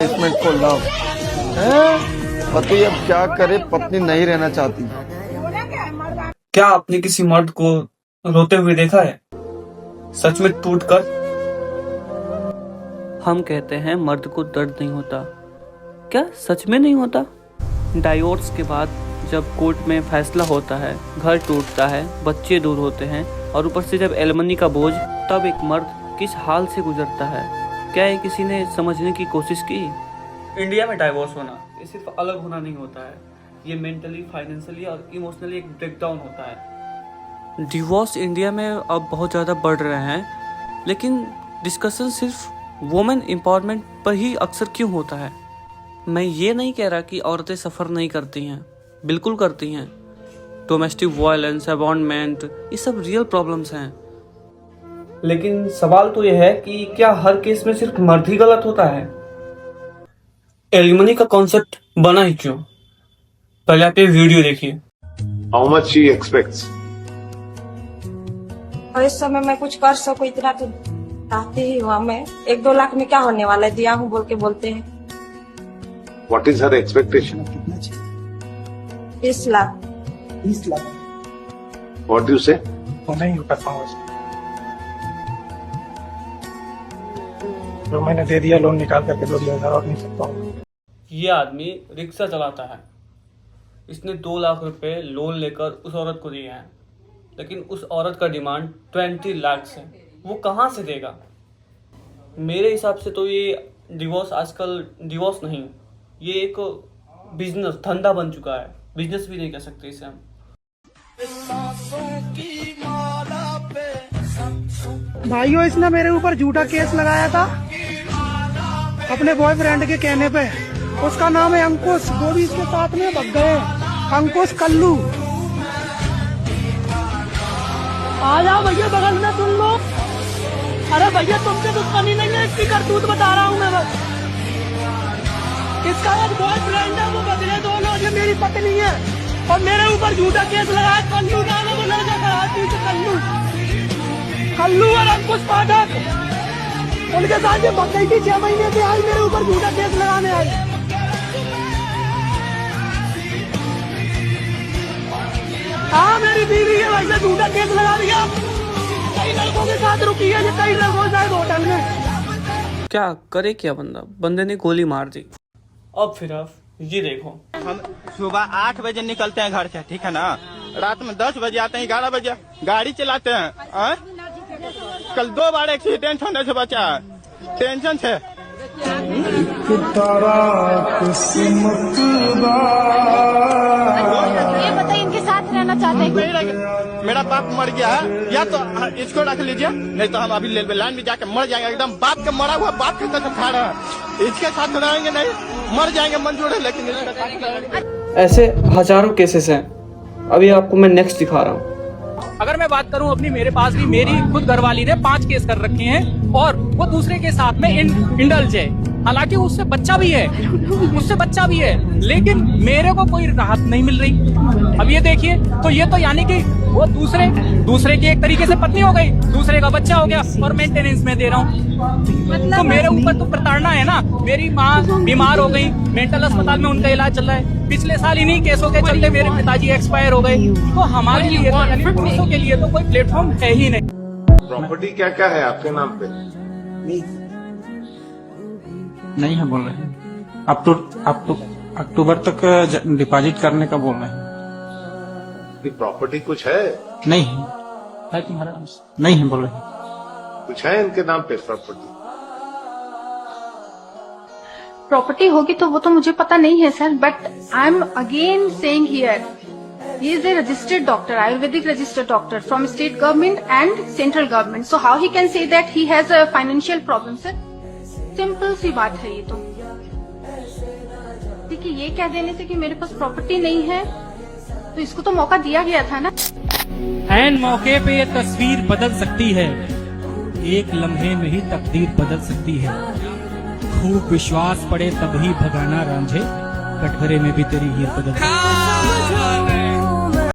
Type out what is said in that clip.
Basement को love है। पति अब क्या करे, पत्नी नहीं रहना चाहती। क्या आपने किसी मर्द को रोते हुए देखा है, सच में टूटकर? हम कहते हैं मर्द को दर्द नहीं होता, क्या सच में नहीं होता? डाइवोर्स के बाद जब कोर्ट में फैसला होता है, घर टूटता है, बच्चे दूर होते हैं और ऊपर से जब एलिमनी का बोझ, तब एक मर्द किस हाल से गुजरता है, क्या ये किसी ने समझने की कोशिश की? इंडिया में डाइवोर्स होना ये सिर्फ अलग होना नहीं होता है, ये मेंटली, फाइनेंशियली और इमोशनली एक ब्रेकडाउन होता है। डिवोर्स इंडिया में अब बहुत ज़्यादा बढ़ रहे हैं, लेकिन डिस्कशन सिर्फ वुमेन एम्पावरमेंट पर ही अक्सर क्यों होता है? मैं ये नहीं कह रहा कि औरतें सफ़र नहीं करती हैं, बिल्कुल करती हैं। डोमेस्टिक वायलेंस, अबॉन्डमेंट, ये सब रियल प्रॉब्लम्स हैं। लेकिन सवाल तो यह है कि क्या हर केस में सिर्फ मर्द ही गलत होता है? एलिमनी का कॉन्सेप्ट बना ही क्यों? पहले आप ये वीडियो देखिए। How much she expects? और इस समय मैं कुछ कर सकूं इतना तो चाहती ही हुआ। मैं 1-2 लाख में क्या होने वाला है, दिया हूँ बोल के बोलते हैं। What is her expectation? 20 lakh. 20 lakh What do you say? तो नहीं कर पाऊंगा। तो मैंने दे दिया, लोन निकाल करके 2,000 और नहीं सकता हूँ। ये आदमी रिक्शा चलाता है, इसने 2 लाख रुपए लोन लेकर उस औरत को दिए हैं, लेकिन उस औरत का डिमांड 20 लाख है। वो कहाँ से देगा? मेरे हिसाब से तो ये डिवोर्स आजकल डिवोर्स नहीं, ये एक बिजनेस, धंधा बन चुका है। बिजनेस भी नहीं कह सकते इसे हम। भाइयों, इसने मेरे ऊपर झूठा केस लगाया था अपने बॉयफ्रेंड के कहने पे। उसका नाम है अंकुश, वो भी इसके साथ में भग गए। अंकुश कल्लू, आ जाओ भैया बगल में सुन लो। अरे भैया तुमसे दुश्मनी नहीं है, इसकी करतूत बता रहा हूँ मैं बस। इसका एक बॉयफ्रेंड है, वो बदले 2 लोग, ये मेरी पत्नी है और मेरे ऊपर झूठा केस लगाया। कल्लू नाम है वो लड़का कराची से, कल्लू और अंकुश पाठक। उनके साथ ये भग गई थी 6 महीने से, आज मेरे ऊपर झूठा केस लगाने आई। हाँ, मेरी बीवी है, वैसे झूठा केस लगा दिया। कई लड़कों के साथ रुकी है, कई लड़कों के साथ होटल में। क्या करे क्या बंदा? बंदे ने गोली मार दी। अब फिर आप ये देखो, हम सुबह 8 बजे निकलते हैं घर से, ठीक है ना, रात में 10 बजे आते हैं, 11 बजे गाड़ी चलाते हैं। कल 2 बार एक्सीडेंट होने से बचा है, टेंशन से। ये बताइए, इनके साथ रहना चाहते हैं? मेरा बाप मर गया है, या तो इसको रख लीजिए, नहीं तो हम अभी रेलवे लाइन में जाके मर जाएंगे। एकदम बाप के मरा हुआ बाप के तरफ खा रहा है, इसके साथ रहेंगे नहीं, मर जाएंगे मंजूर है, लेकिन इसके साथ रहेंगे। ऐसे हजारों केसेस हैं, अभी आपको मैं नेक्स्ट दिखा रहा हूँ। अगर मैं बात करूं अपनी, मेरे पास भी मेरी खुद घरवाली ने 5 केस कर रखे हैं और वो दूसरे के साथ में इंडल्ज है। हालांकि उससे बच्चा भी है, लेकिन मेरे को कोई राहत नहीं मिल रही। अब ये देखिए, तो ये तो यानी कि वो दूसरे की एक तरीके से पत्नी हो गई, दूसरे का बच्चा हो गया और मेंटेनेंस में दे रहा हूँ। तो मेरे ऊपर तो प्रताड़ना है ना। मेरी माँ बीमार हो गई, मेंटल अस्पताल में उनका इलाज चल रहा है। पिछले साल इन्हीं केसों के चलते मेरे पिताजी एक्सपायर हो गए। तो हमारे लिए तो यानी पुरुषों के लिए तो कोई प्लेटफॉर्म है ही नहीं। प्रॉपर्टी क्या क्या है आपके नाम पे? नहीं है बोल रहे हैं। अब तो अक्टूबर तक डिपॉजिट करने का बोल रहे हैं। प्रॉपर्टी कुछ है? नहीं है तुम्हारा? नहीं है बोल रहे हैं। कुछ है इनके नाम पे प्रॉपर्टी? प्रॉपर्टी होगी तो वो तो मुझे पता नहीं है sir, but I am again saying here, he is a registered doctor, Ayurvedic registered doctor from state government and central government. So how he can say that he has a financial problem, sir? Simple सी बात है ये तो। देखिए, ये कह देने से कि मेरे पास प्रॉपर्टी नहीं है, तो इसको तो मौका दिया गया था ना। ऐन मौके पे ये तस्वीर बदल सकती है, एक लम्हे में ही तकदीर बदल सकती है। खूब विश्वास पड़े तभी भगाना रांझे, कटघरे में भी तेरी हीर बदल सकती है।